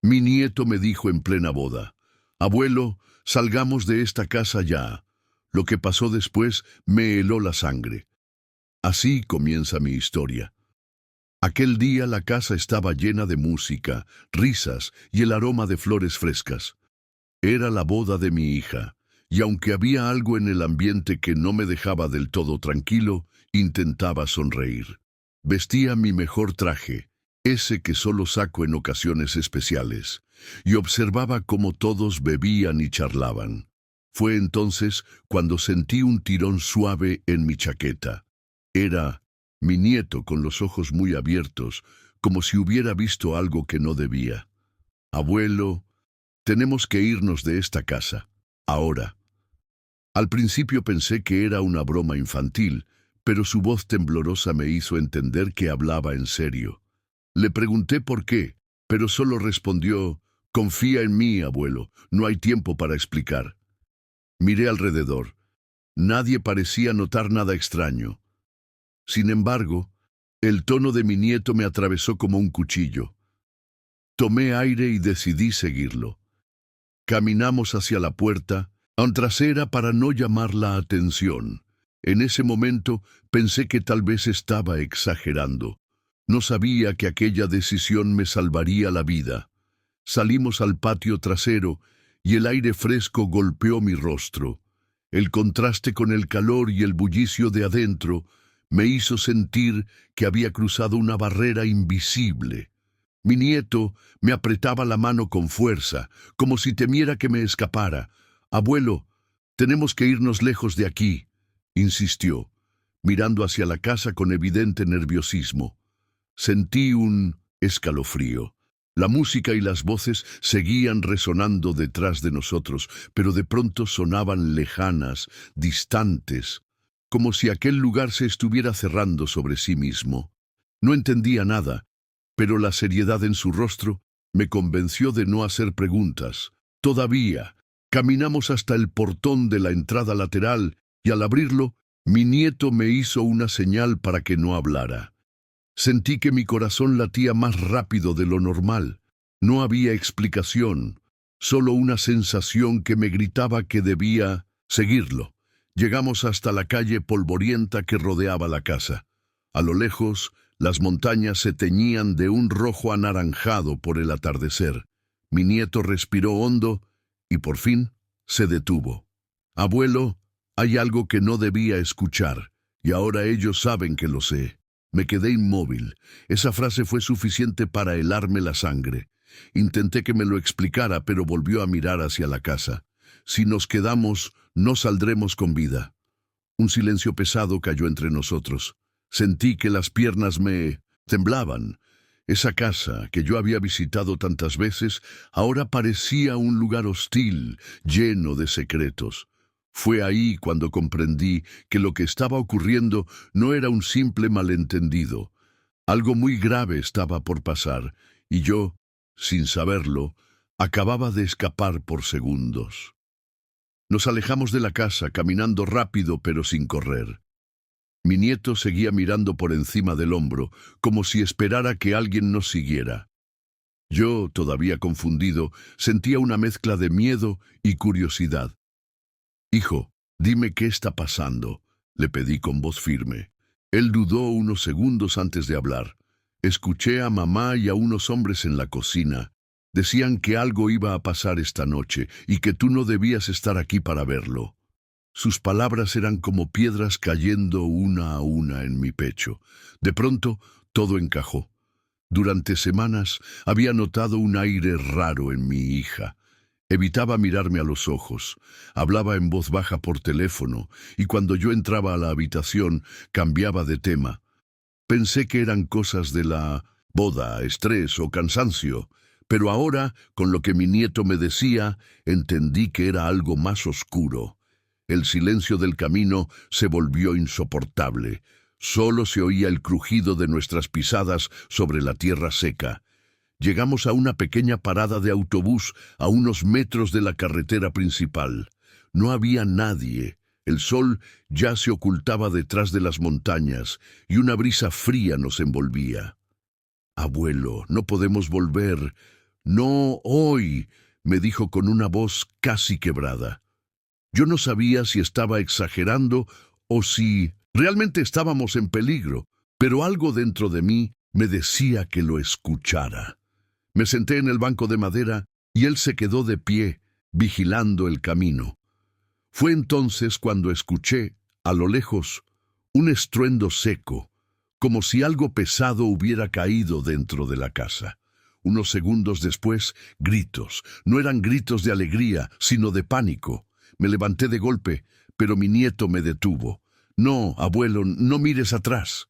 Mi nieto me dijo en plena boda: «Abuelo, salgamos de esta casa ya». Lo que pasó después me heló la sangre. Así comienza mi historia. Aquel día la casa estaba llena de música, risas y el aroma de flores frescas. Era la boda de mi hija, y aunque había algo en el ambiente que no me dejaba del todo tranquilo, intentaba sonreír. Vestía mi mejor traje, ese que solo saco en ocasiones especiales, y observaba cómo todos bebían y charlaban. Fue entonces cuando sentí un tirón suave en mi chaqueta. Era mi nieto con los ojos muy abiertos, como si hubiera visto algo que no debía. «Abuelo, tenemos que irnos de esta casa, ahora». Al principio pensé que era una broma infantil, pero su voz temblorosa me hizo entender que hablaba en serio. Le pregunté por qué, pero solo respondió: «Confía en mí, abuelo, no hay tiempo para explicar». Miré alrededor. Nadie parecía notar nada extraño. Sin embargo, el tono de mi nieto me atravesó como un cuchillo. Tomé aire y decidí seguirlo. Caminamos hacia la puerta, aún trasera para no llamar la atención. En ese momento pensé que tal vez estaba exagerando. No sabía que aquella decisión me salvaría la vida. Salimos al patio trasero y el aire fresco golpeó mi rostro. El contraste con el calor y el bullicio de adentro me hizo sentir que había cruzado una barrera invisible. Mi nieto me apretaba la mano con fuerza, como si temiera que me escapara. «Abuelo, tenemos que irnos lejos de aquí», insistió, mirando hacia la casa con evidente nerviosismo. Sentí un escalofrío. La música y las voces seguían resonando detrás de nosotros, pero de pronto sonaban lejanas, distantes, como si aquel lugar se estuviera cerrando sobre sí mismo. No entendía nada, pero la seriedad en su rostro me convenció de no hacer preguntas. Todavía, caminamos hasta el portón de la entrada lateral y al abrirlo, mi nieto me hizo una señal para que no hablara. Sentí que mi corazón latía más rápido de lo normal. No había explicación, solo una sensación que me gritaba que debía seguirlo. Llegamos hasta la calle polvorienta que rodeaba la casa. A lo lejos, las montañas se teñían de un rojo anaranjado por el atardecer. Mi nieto respiró hondo y por fin se detuvo. «Abuelo, hay algo que no debía escuchar, y ahora ellos saben que lo sé». Me quedé inmóvil. Esa frase fue suficiente para helarme la sangre. Intenté que me lo explicara, pero volvió a mirar hacia la casa. «Si nos quedamos, no saldremos con vida». Un silencio pesado cayó entre nosotros. Sentí que las piernas me temblaban. Esa casa, que yo había visitado tantas veces, ahora parecía un lugar hostil, lleno de secretos. Fue ahí cuando comprendí que lo que estaba ocurriendo no era un simple malentendido. Algo muy grave estaba por pasar, y yo, sin saberlo, acababa de escapar por segundos. Nos alejamos de la casa, caminando rápido pero sin correr. Mi nieto seguía mirando por encima del hombro, como si esperara que alguien nos siguiera. Yo, todavía confundido, sentía una mezcla de miedo y curiosidad. «Hijo, dime qué está pasando», le pedí con voz firme. Él dudó unos segundos antes de hablar. «Escuché a mamá y a unos hombres en la cocina. Decían que algo iba a pasar esta noche y que tú no debías estar aquí para verlo». Sus palabras eran como piedras cayendo una a una en mi pecho. De pronto, todo encajó. Durante semanas había notado un aire raro en mi hija. Evitaba mirarme a los ojos, hablaba en voz baja por teléfono, y cuando yo entraba a la habitación, cambiaba de tema. Pensé que eran cosas de la boda, estrés o cansancio, pero ahora, con lo que mi nieto me decía, entendí que era algo más oscuro. El silencio del camino se volvió insoportable. Solo se oía el crujido de nuestras pisadas sobre la tierra seca. Llegamos a una pequeña parada de autobús a unos metros de la carretera principal. No había nadie. El sol ya se ocultaba detrás de las montañas y una brisa fría nos envolvía. «Abuelo, no podemos volver. No hoy, me dijo con una voz casi quebrada. Yo no sabía si estaba exagerando o si realmente estábamos en peligro, pero algo dentro de mí me decía que lo escuchara. Me senté en el banco de madera y él se quedó de pie, vigilando el camino. Fue entonces cuando escuché, a lo lejos, un estruendo seco, como si algo pesado hubiera caído dentro de la casa. Unos segundos después, gritos. No eran gritos de alegría, sino de pánico. Me levanté de golpe, pero mi nieto me detuvo. No, abuelo, no mires atrás.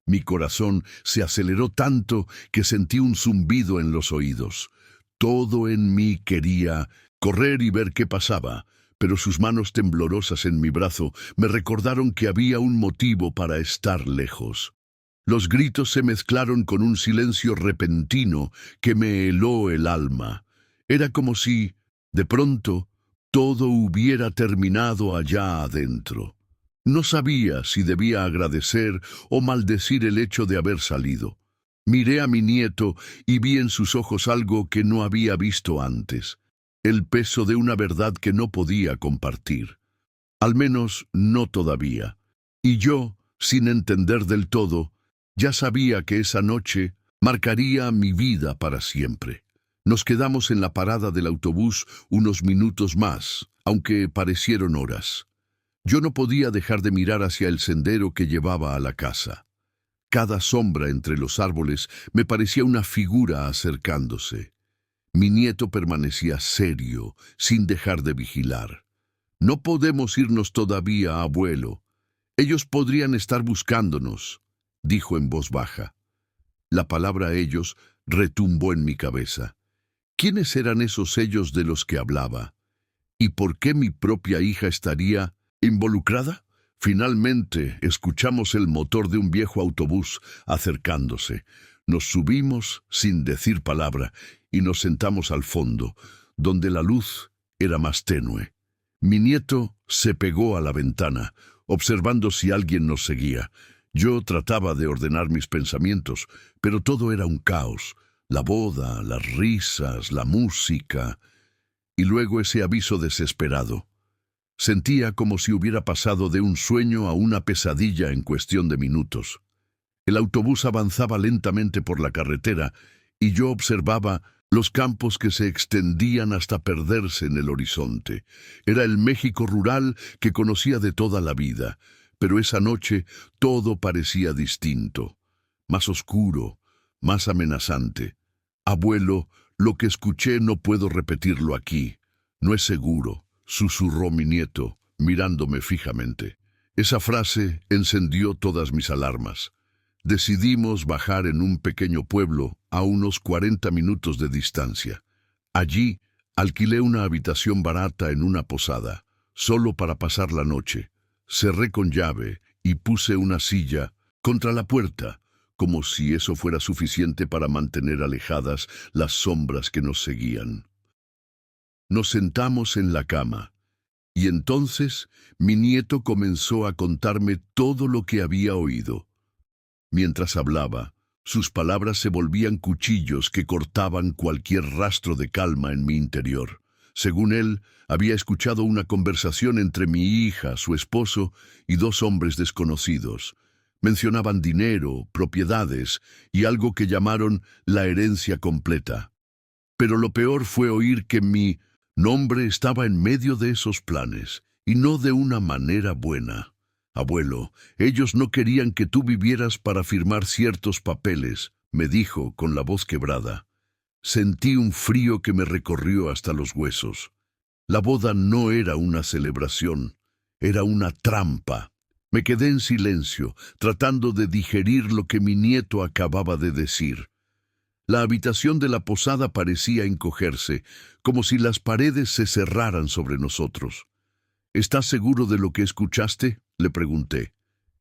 Mi corazón se aceleró tanto que sentí un zumbido en los oídos. Todo en mí quería correr y ver qué pasaba, pero sus manos temblorosas en mi brazo me recordaron que había un motivo para estar lejos. Los gritos se mezclaron con un silencio repentino que me heló el alma. Era como si, de pronto, todo hubiera terminado allá adentro. No sabía si debía agradecer o maldecir el hecho de haber salido. Miré a mi nieto y vi en sus ojos algo que no había visto antes, el peso de una verdad que no podía compartir. Al menos no todavía. Y yo, sin entender del todo, ya sabía que esa noche marcaría mi vida para siempre. Nos quedamos en la parada del autobús unos minutos más, aunque parecieron horas. Yo no podía dejar de mirar hacia el sendero que llevaba a la casa. Cada sombra entre los árboles me parecía una figura acercándose. Mi nieto permanecía serio, sin dejar de vigilar. «No podemos irnos todavía, abuelo. Ellos podrían estar buscándonos», dijo en voz baja. La palabra ellos retumbó en mi cabeza. ¿Quiénes eran esos ellos de los que hablaba? ¿Y por qué mi propia hija estaría involucrada? Finalmente escuchamos el motor de un viejo autobús acercándose. Nos subimos sin decir palabra y nos sentamos al fondo, donde la luz era más tenue. Mi nieto se pegó a la ventana, observando si alguien nos seguía. Yo trataba de ordenar mis pensamientos, pero todo era un caos. La boda, las risas, la música, y luego ese aviso desesperado. Sentía como si hubiera pasado de un sueño a una pesadilla en cuestión de minutos. El autobús avanzaba lentamente por la carretera y yo observaba los campos que se extendían hasta perderse en el horizonte. Era el México rural que conocía de toda la vida, pero esa noche todo parecía distinto, más oscuro, más amenazante. Abuelo, lo que escuché no puedo repetirlo aquí. No es seguro, susurró mi nieto, mirándome fijamente. Esa frase encendió todas mis alarmas. Decidimos bajar en un pequeño pueblo a unos 40 minutos de distancia. Allí alquilé una habitación barata en una posada, solo para pasar la noche. Cerré con llave y puse una silla contra la puerta, como si eso fuera suficiente para mantener alejadas las sombras que nos seguían. Nos sentamos en la cama, y entonces mi nieto comenzó a contarme todo lo que había oído. Mientras hablaba, sus palabras se volvían cuchillos que cortaban cualquier rastro de calma en mi interior. Según él, había escuchado una conversación entre mi hija, su esposo y dos hombres desconocidos. Mencionaban dinero, propiedades y algo que llamaron la herencia completa. Pero lo peor fue oír que mi nombre estaba en medio de esos planes, y no de una manera buena. Abuelo, ellos no querían que tú vivieras para firmar ciertos papeles, me dijo con la voz quebrada. Sentí un frío que me recorrió hasta los huesos. La boda no era una celebración, era una trampa. Me quedé en silencio, tratando de digerir lo que mi nieto acababa de decir. La habitación de la posada parecía encogerse, como si las paredes se cerraran sobre nosotros. ¿Estás seguro de lo que escuchaste?, le pregunté.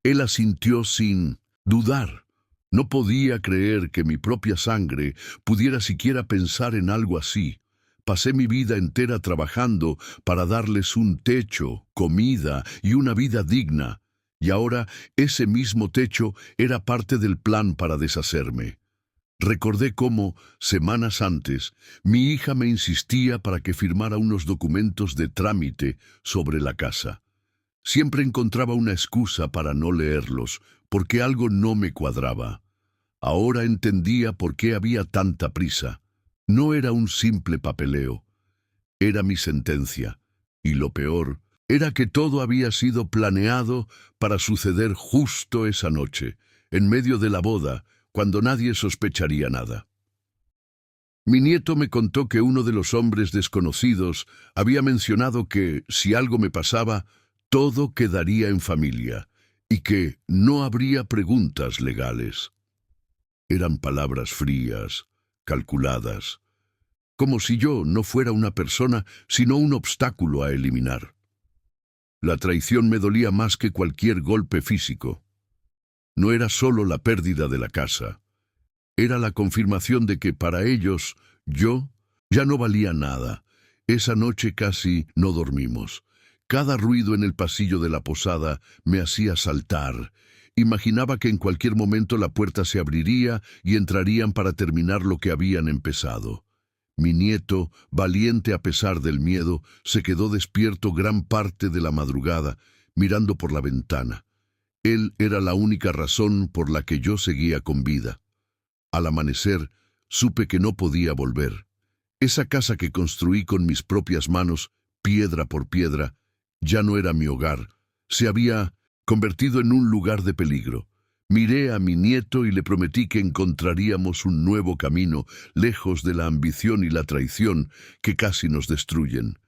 Él asintió sin dudar. No podía creer que mi propia sangre pudiera siquiera pensar en algo así. Pasé mi vida entera trabajando para darles un techo, comida y una vida digna, y ahora ese mismo techo era parte del plan para deshacerme. Recordé cómo, semanas antes, mi hija me insistía para que firmara unos documentos de trámite sobre la casa. Siempre encontraba una excusa para no leerlos, porque algo no me cuadraba. Ahora entendía por qué había tanta prisa. No era un simple papeleo, era mi sentencia. Y lo peor era que todo había sido planeado para suceder justo esa noche, en medio de la boda, cuando nadie sospecharía nada. Mi nieto me contó que uno de los hombres desconocidos había mencionado que, si algo me pasaba, todo quedaría en familia, y que no habría preguntas legales. Eran palabras frías, calculadas, como si yo no fuera una persona, sino un obstáculo a eliminar. La traición me dolía más que cualquier golpe físico. No era solo la pérdida de la casa, era la confirmación de que para ellos, yo, ya no valía nada. Esa noche casi no dormimos. Cada ruido en el pasillo de la posada me hacía saltar. Imaginaba que en cualquier momento la puerta se abriría y entrarían para terminar lo que habían empezado. Mi nieto, valiente a pesar del miedo, se quedó despierto gran parte de la madrugada, mirando por la ventana. Él era la única razón por la que yo seguía con vida. Al amanecer, supe que no podía volver. Esa casa que construí con mis propias manos, piedra por piedra, ya no era mi hogar. Se había convertido en un lugar de peligro. Miré a mi nieto y le prometí que encontraríamos un nuevo camino, lejos de la ambición y la traición que casi nos destruyen.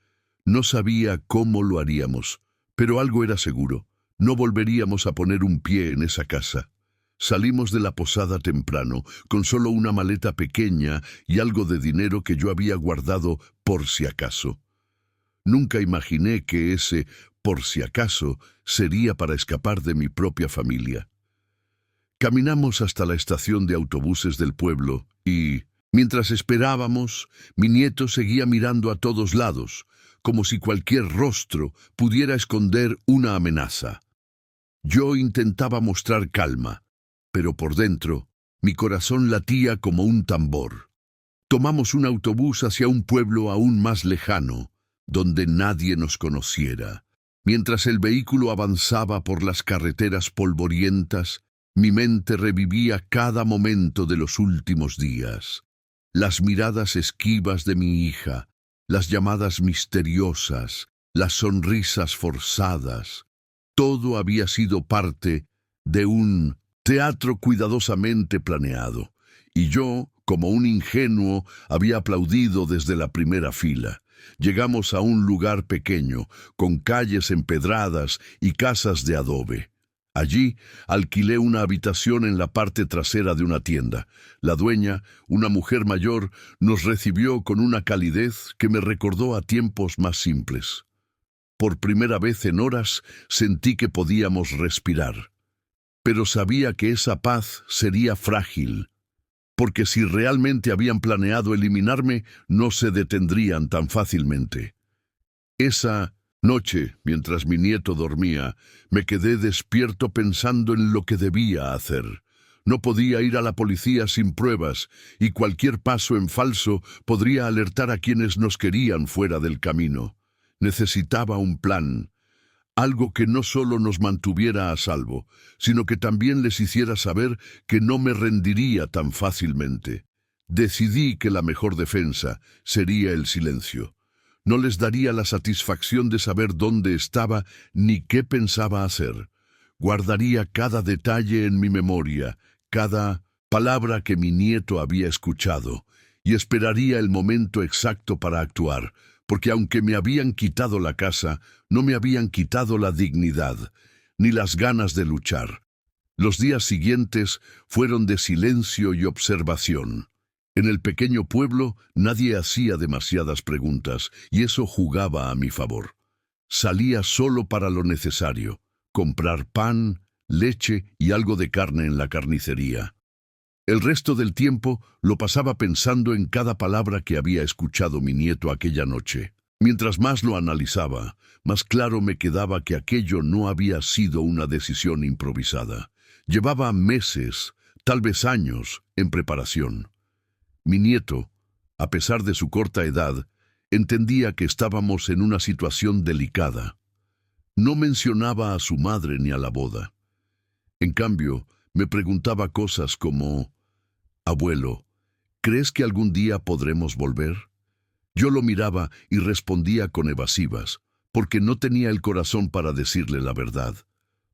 No sabía cómo lo haríamos, pero algo era seguro. No volveríamos a poner un pie en esa casa. Salimos de la posada temprano, con solo una maleta pequeña y algo de dinero que yo había guardado por si acaso. Nunca imaginé que ese por si acaso sería para escapar de mi propia familia. Caminamos hasta la estación de autobuses del pueblo y, mientras esperábamos, mi nieto seguía mirando a todos lados, como si cualquier rostro pudiera esconder una amenaza. Yo intentaba mostrar calma, pero por dentro, mi corazón latía como un tambor. Tomamos un autobús hacia un pueblo aún más lejano, donde nadie nos conociera. Mientras el vehículo avanzaba por las carreteras polvorientas, mi mente revivía cada momento de los últimos días. Las miradas esquivas de mi hija, las llamadas misteriosas, las sonrisas forzadas. Todo había sido parte de un teatro cuidadosamente planeado, y yo, como un ingenuo, había aplaudido desde la primera fila. Llegamos a un lugar pequeño, con calles empedradas y casas de adobe. Allí alquilé una habitación en la parte trasera de una tienda. La dueña, una mujer mayor, nos recibió con una calidez que me recordó a tiempos más simples. Por primera vez en horas sentí que podíamos respirar. Pero sabía que esa paz sería frágil, porque si realmente habían planeado eliminarme, no se detendrían tan fácilmente. Esa noche, mientras mi nieto dormía, me quedé despierto pensando en lo que debía hacer. No podía ir a la policía sin pruebas, y cualquier paso en falso podría alertar a quienes nos querían fuera del camino. Necesitaba un plan, algo que no solo nos mantuviera a salvo, sino que también les hiciera saber que no me rendiría tan fácilmente. Decidí que la mejor defensa sería el silencio. No les daría la satisfacción de saber dónde estaba ni qué pensaba hacer. Guardaría cada detalle en mi memoria, cada palabra que mi nieto había escuchado, y esperaría el momento exacto para actuar, porque aunque me habían quitado la casa, no me habían quitado la dignidad, ni las ganas de luchar. Los días siguientes fueron de silencio y observación. En el pequeño pueblo nadie hacía demasiadas preguntas, y eso jugaba a mi favor. Salía solo para lo necesario, comprar pan, leche y algo de carne en la carnicería. El resto del tiempo lo pasaba pensando en cada palabra que había escuchado mi nieto aquella noche. Mientras más lo analizaba, más claro me quedaba que aquello no había sido una decisión improvisada. Llevaba meses tal vez años, en preparación. Mi nieto, a pesar de su corta edad, entendía que estábamos en una situación delicada. No mencionaba a su madre ni a la boda. En cambio, me preguntaba cosas como: «Abuelo, ¿crees que algún día podremos volver?». Yo lo miraba y respondía con evasivas, porque no tenía el corazón para decirle la verdad.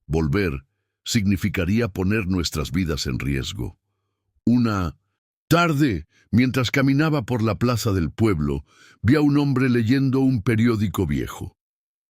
Volver significaría poner nuestras vidas en riesgo. Una tarde, mientras caminaba por la plaza del pueblo, vi a un hombre leyendo un periódico viejo.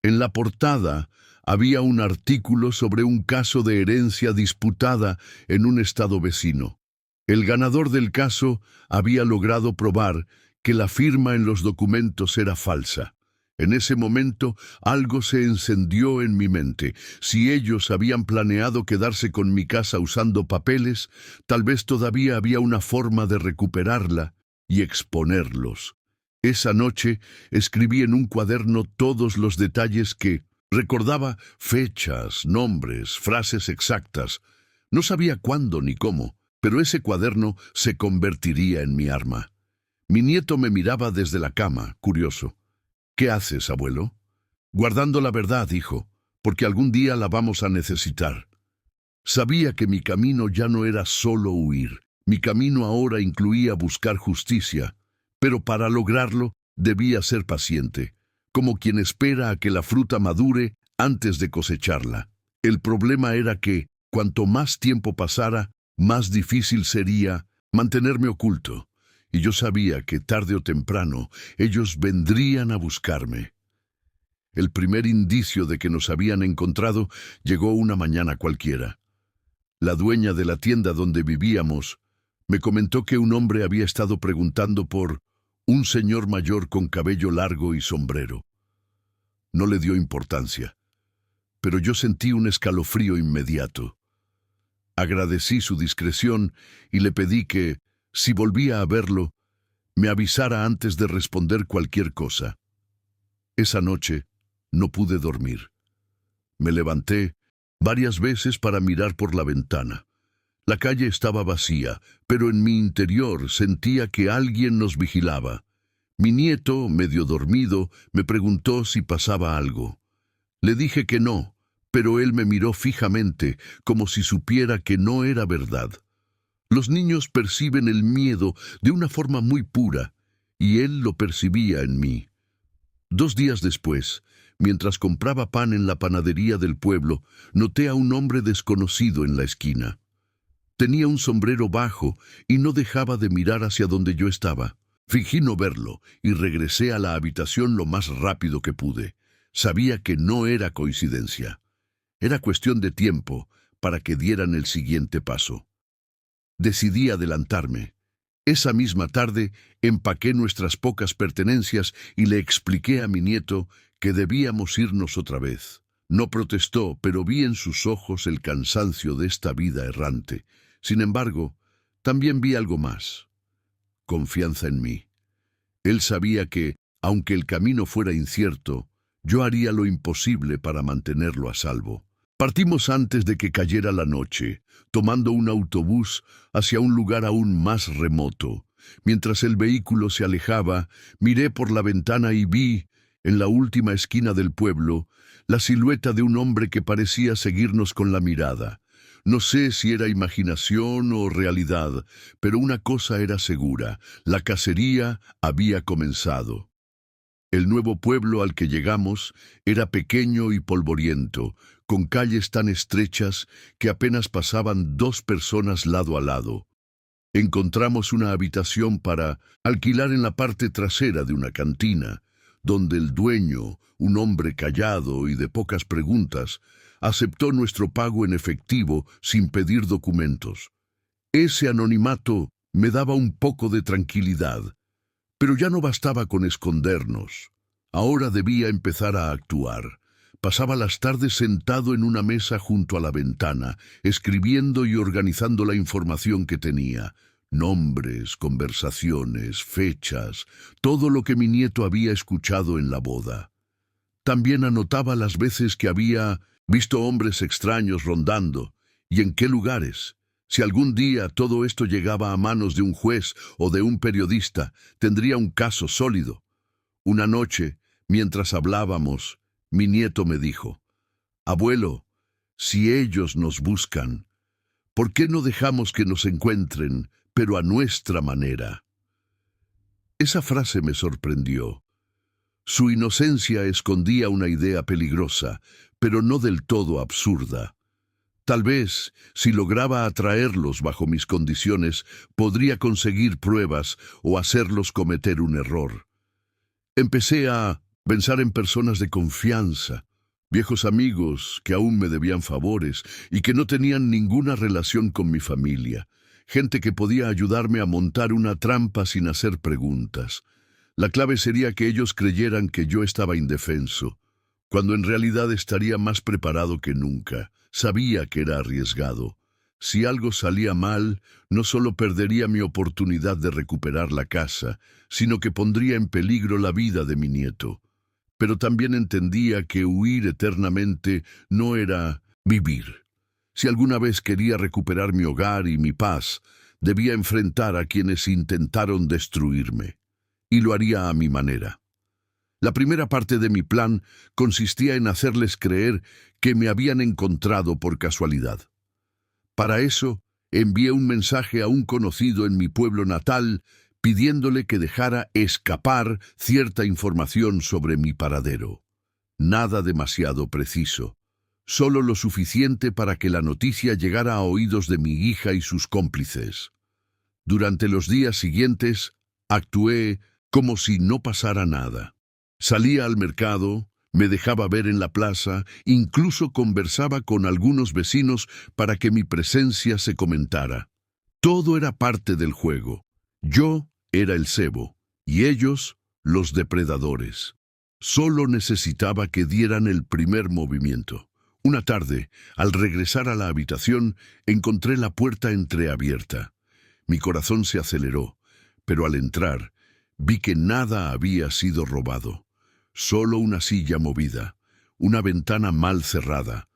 En la portada había un artículo sobre un caso de herencia disputada en un estado vecino. El ganador del caso había logrado probar que la firma en los documentos era falsa. En ese momento algo se encendió en mi mente. Si ellos habían planeado quedarse con mi casa usando papeles, tal vez todavía había una forma de recuperarla y exponerlos. Esa noche escribí en un cuaderno todos los detalles que recordaba: fechas, nombres, frases exactas. No sabía cuándo ni cómo, pero ese cuaderno se convertiría en mi arma. Mi nieto me miraba desde la cama, curioso. «¿Qué haces, abuelo?». «Guardando la verdad, hijo, porque algún día la vamos a necesitar». Sabía que mi camino ya no era solo huir. Mi camino ahora incluía buscar justicia, pero para lograrlo debía ser paciente, como quien espera a que la fruta madure antes de cosecharla. El problema era que, cuanto más tiempo pasara, más difícil sería mantenerme oculto. Y yo sabía que tarde o temprano ellos vendrían a buscarme. El primer indicio de que nos habían encontrado llegó una mañana cualquiera. La dueña de la tienda donde vivíamos me comentó que un hombre había estado preguntando por un señor mayor con cabello largo y sombrero. No le dio importancia, pero yo sentí un escalofrío inmediato. Agradecí su discreción y le pedí que, si volvía a verlo, me avisara antes de responder cualquier cosa. Esa noche no pude dormir. Me levanté varias veces para mirar por la ventana. La calle estaba vacía, pero en mi interior sentía que alguien nos vigilaba. Mi nieto, medio dormido, me preguntó si pasaba algo. Le dije que no, pero él me miró fijamente, como si supiera que no era verdad. Los niños perciben el miedo de una forma muy pura, y él lo percibía en mí. 2 días después, mientras compraba pan en la panadería del pueblo, noté a un hombre desconocido en la esquina. Tenía un sombrero bajo y no dejaba de mirar hacia donde yo estaba. Fingí no verlo y regresé a la habitación lo más rápido que pude. Sabía que no era coincidencia. Era cuestión de tiempo para que dieran el siguiente paso. Decidí adelantarme. Esa misma tarde empaqué nuestras pocas pertenencias y le expliqué a mi nieto que debíamos irnos otra vez. No protestó, pero vi en sus ojos el cansancio de esta vida errante. Sin embargo, también vi algo más: confianza en mí. Él sabía que, aunque el camino fuera incierto, yo haría lo imposible para mantenerlo a salvo. Partimos antes de que cayera la noche, tomando un autobús hacia un lugar aún más remoto. Mientras el vehículo se alejaba, miré por la ventana y vi, en la última esquina del pueblo, la silueta de un hombre que parecía seguirnos con la mirada. No sé si era imaginación o realidad, pero una cosa era segura: la cacería había comenzado. El nuevo pueblo al que llegamos era pequeño y polvoriento, con calles tan estrechas que apenas pasaban 2 personas lado a lado. Encontramos una habitación para alquilar en la parte trasera de una cantina, donde el dueño, un hombre callado y de pocas preguntas, aceptó nuestro pago en efectivo sin pedir documentos. Ese anonimato me daba un poco de tranquilidad. Pero ya no bastaba con escondernos. Ahora debía empezar a actuar. Pasaba las tardes sentado en una mesa junto a la ventana, escribiendo y organizando la información que tenía. Nombres, conversaciones, fechas, todo lo que mi nieto había escuchado en la boda. También anotaba las veces que había visto hombres extraños rondando y en qué lugares. Si algún día todo esto llegaba a manos de un juez o de un periodista, tendría un caso sólido. Una noche, mientras hablábamos, mi nieto me dijo: «Abuelo, si ellos nos buscan, ¿por qué no dejamos que nos encuentren, pero a nuestra manera?». Esa frase me sorprendió. Su inocencia escondía una idea peligrosa, pero no del todo absurda. Tal vez, si lograba atraerlos bajo mis condiciones, podría conseguir pruebas o hacerlos cometer un error. Empecé a pensar en personas de confianza, viejos amigos que aún me debían favores y que no tenían ninguna relación con mi familia, gente que podía ayudarme a montar una trampa sin hacer preguntas. La clave sería que ellos creyeran que yo estaba indefenso, cuando en realidad estaría más preparado que nunca. Sabía que era arriesgado. Si algo salía mal, no solo perdería mi oportunidad de recuperar la casa, sino que pondría en peligro la vida de mi nieto. Pero también entendía que huir eternamente no era vivir. Si alguna vez quería recuperar mi hogar y mi paz, debía enfrentar a quienes intentaron destruirme. Y lo haría a mi manera. La primera parte de mi plan consistía en hacerles creer que me habían encontrado por casualidad. Para eso, envié un mensaje a un conocido en mi pueblo natal pidiéndole que dejara escapar cierta información sobre mi paradero. Nada demasiado preciso, solo lo suficiente para que la noticia llegara a oídos de mi hija y sus cómplices. Durante los días siguientes, actué como si no pasara nada. Salía al mercado, me dejaba ver en la plaza, incluso conversaba con algunos vecinos para que mi presencia se comentara. Todo era parte del juego. Yo era el cebo, y ellos los depredadores. Solo necesitaba que dieran el primer movimiento. Una tarde, al regresar a la habitación, encontré la puerta entreabierta. Mi corazón se aceleró, pero al entrar, vi que nada había sido robado. Solo una silla movida, una ventana mal cerrada,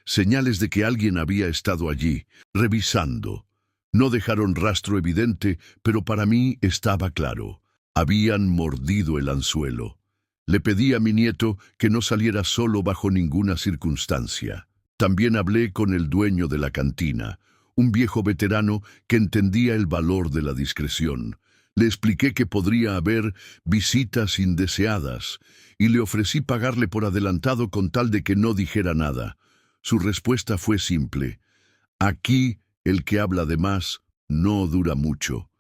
señales de que alguien había estado allí, revisando. No dejaron rastro evidente, pero para mí estaba claro. Habían mordido el anzuelo. Le pedí a mi nieto que no saliera solo bajo ninguna circunstancia. También hablé con el dueño de la cantina, un viejo veterano que entendía el valor de la discreción. Le expliqué que podría haber visitas indeseadas y le ofrecí pagarle por adelantado con tal de que no dijera nada. Su respuesta fue simple: «Aquí el que habla de más no dura mucho».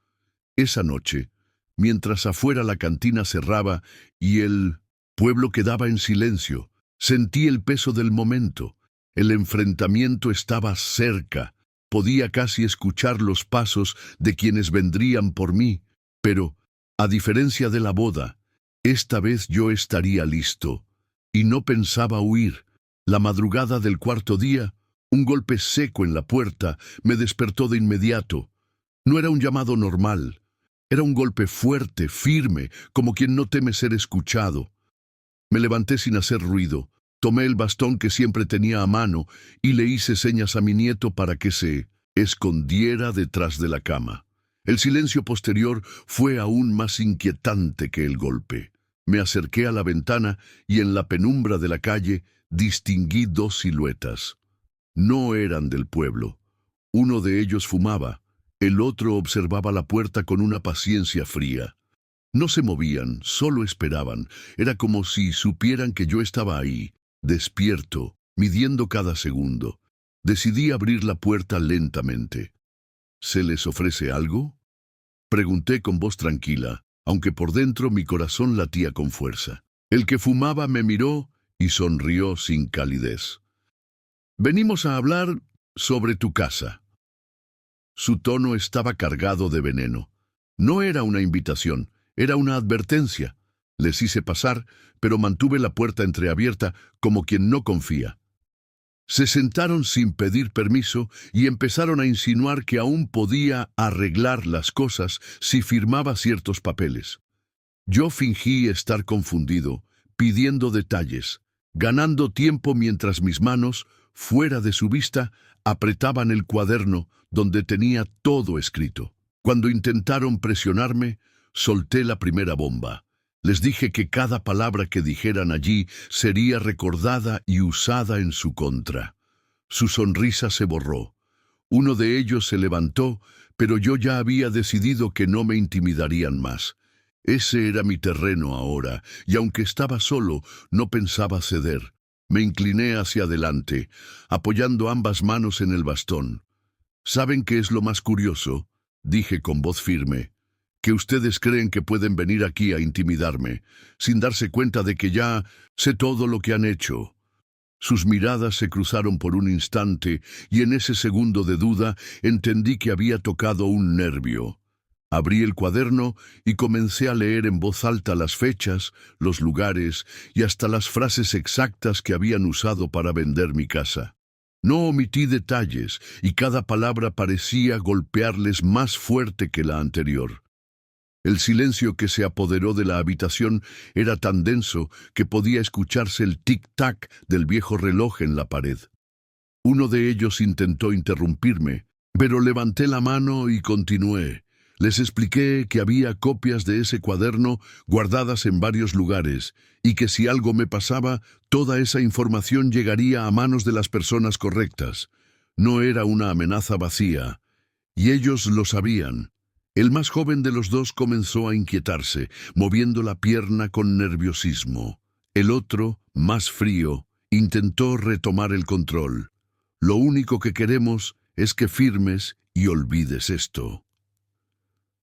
Esa noche, mientras afuera la cantina cerraba y el pueblo quedaba en silencio, sentí el peso del momento. El enfrentamiento estaba cerca. Podía casi escuchar los pasos de quienes vendrían por mí. Pero, a diferencia de la boda, esta vez yo estaría listo, y no pensaba huir. La madrugada del cuarto día, un golpe seco en la puerta me despertó de inmediato. No era un llamado normal, era un golpe fuerte, firme, como quien no teme ser escuchado. Me levanté sin hacer ruido, tomé el bastón que siempre tenía a mano y le hice señas a mi nieto para que se escondiera detrás de la cama. El silencio posterior fue aún más inquietante que el golpe. Me acerqué a la ventana y en la penumbra de la calle distinguí dos siluetas. No eran del pueblo. Uno de ellos fumaba, el otro observaba la puerta con una paciencia fría. No se movían, solo esperaban. Era como si supieran que yo estaba ahí, despierto, midiendo cada segundo. Decidí abrir la puerta lentamente. ¿Se les ofrece algo?, pregunté con voz tranquila, aunque por dentro mi corazón latía con fuerza. El que fumaba me miró y sonrió sin calidez. «Venimos a hablar sobre tu casa». Su tono estaba cargado de veneno. No era una invitación, era una advertencia. Les hice pasar, pero mantuve la puerta entreabierta como quien no confía. Se sentaron sin pedir permiso y empezaron a insinuar que aún podía arreglar las cosas si firmaba ciertos papeles. Yo fingí estar confundido, pidiendo detalles, ganando tiempo mientras mis manos fuera de su vista, apretaban el cuaderno donde tenía todo escrito. Cuando intentaron presionarme, solté la primera bomba. Les dije que cada palabra que dijeran allí sería recordada y usada en su contra. Su sonrisa se borró. Uno de ellos se levantó, pero yo ya había decidido que no me intimidarían más. Ese era mi terreno ahora, y aunque estaba solo, no pensaba ceder. Me incliné hacia adelante, apoyando ambas manos en el bastón. ¿Saben qué es lo más curioso?, dije con voz firme. Que ustedes creen que pueden venir aquí a intimidarme, sin darse cuenta de que ya sé todo lo que han hecho. Sus miradas se cruzaron por un instante, y en ese segundo de duda entendí que había tocado un nervio. Abrí el cuaderno y comencé a leer en voz alta las fechas, los lugares y hasta las frases exactas que habían usado para vender mi casa. No omití detalles, y cada palabra parecía golpearles más fuerte que la anterior. El silencio que se apoderó de la habitación era tan denso que podía escucharse el tic-tac del viejo reloj en la pared. Uno de ellos intentó interrumpirme, pero levanté la mano y continué. Les expliqué que había copias de ese cuaderno guardadas en varios lugares y que si algo me pasaba, toda esa información llegaría a manos de las personas correctas. No era una amenaza vacía, y ellos lo sabían. El más joven de los dos comenzó a inquietarse, moviendo la pierna con nerviosismo. El otro, más frío, intentó retomar el control. Lo único que queremos es que firmes y olvides esto.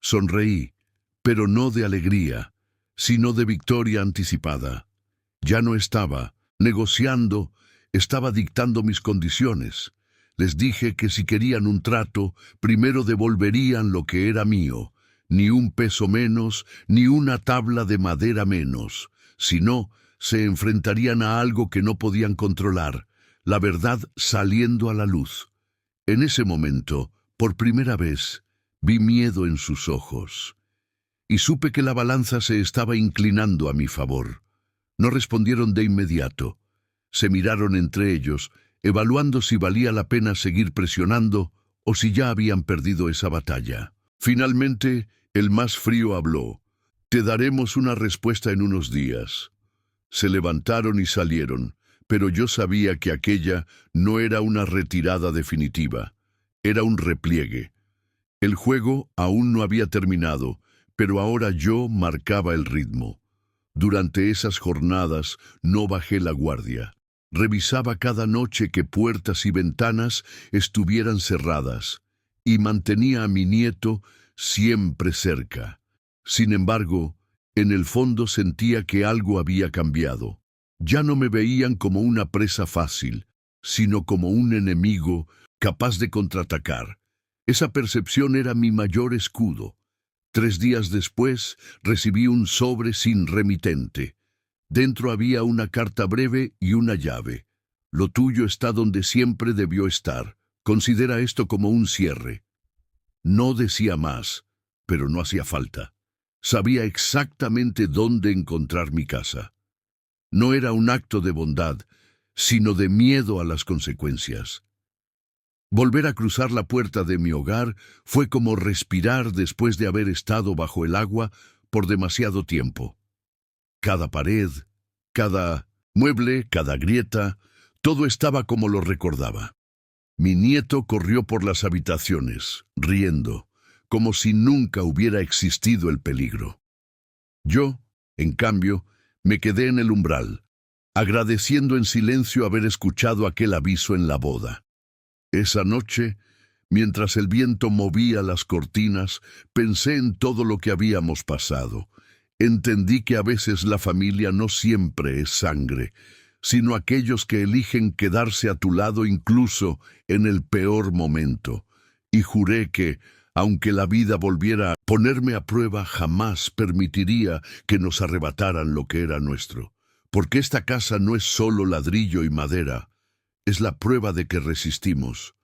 Sonreí, pero no de alegría, sino de victoria anticipada. Ya no estaba negociando, estaba dictando mis condiciones. Les dije que si querían un trato, primero devolverían lo que era mío, ni un peso menos, ni una tabla de madera menos. Si no, se enfrentarían a algo que no podían controlar, la verdad saliendo a la luz. En ese momento, por primera vez, vi miedo en sus ojos, y supe que la balanza se estaba inclinando a mi favor. No respondieron de inmediato. Se miraron entre ellos, evaluando si valía la pena seguir presionando o si ya habían perdido esa batalla. Finalmente, el más frío habló. «Te daremos una respuesta en unos días». Se levantaron y salieron, pero yo sabía que aquella no era una retirada definitiva. Era un repliegue. El juego aún no había terminado, pero ahora yo marcaba el ritmo. Durante esas jornadas no bajé la guardia. Revisaba cada noche que puertas y ventanas estuvieran cerradas, y mantenía a mi nieto siempre cerca. Sin embargo, en el fondo sentía que algo había cambiado. Ya no me veían como una presa fácil, sino como un enemigo capaz de contraatacar. Esa percepción era mi mayor escudo. 3 días después recibí un sobre sin remitente. Dentro había una carta breve y una llave. «Lo tuyo está donde siempre debió estar. Considera esto como un cierre». No decía más, pero no hacía falta. Sabía exactamente dónde encontrar mi casa. No era un acto de bondad, sino de miedo a las consecuencias. Volver a cruzar la puerta de mi hogar fue como respirar después de haber estado bajo el agua por demasiado tiempo. Cada pared, cada mueble, cada grieta, todo estaba como lo recordaba. Mi nieto corrió por las habitaciones, riendo, como si nunca hubiera existido el peligro. Yo, en cambio, me quedé en el umbral, agradeciendo en silencio haber escuchado aquel aviso en la boda. Esa noche, mientras el viento movía las cortinas, pensé en todo lo que habíamos pasado. Entendí que a veces la familia no siempre es sangre, sino aquellos que eligen quedarse a tu lado incluso en el peor momento. Y juré que, aunque la vida volviera a ponerme a prueba, jamás permitiría que nos arrebataran lo que era nuestro. Porque esta casa no es solo ladrillo y madera, es la prueba de que resistimos.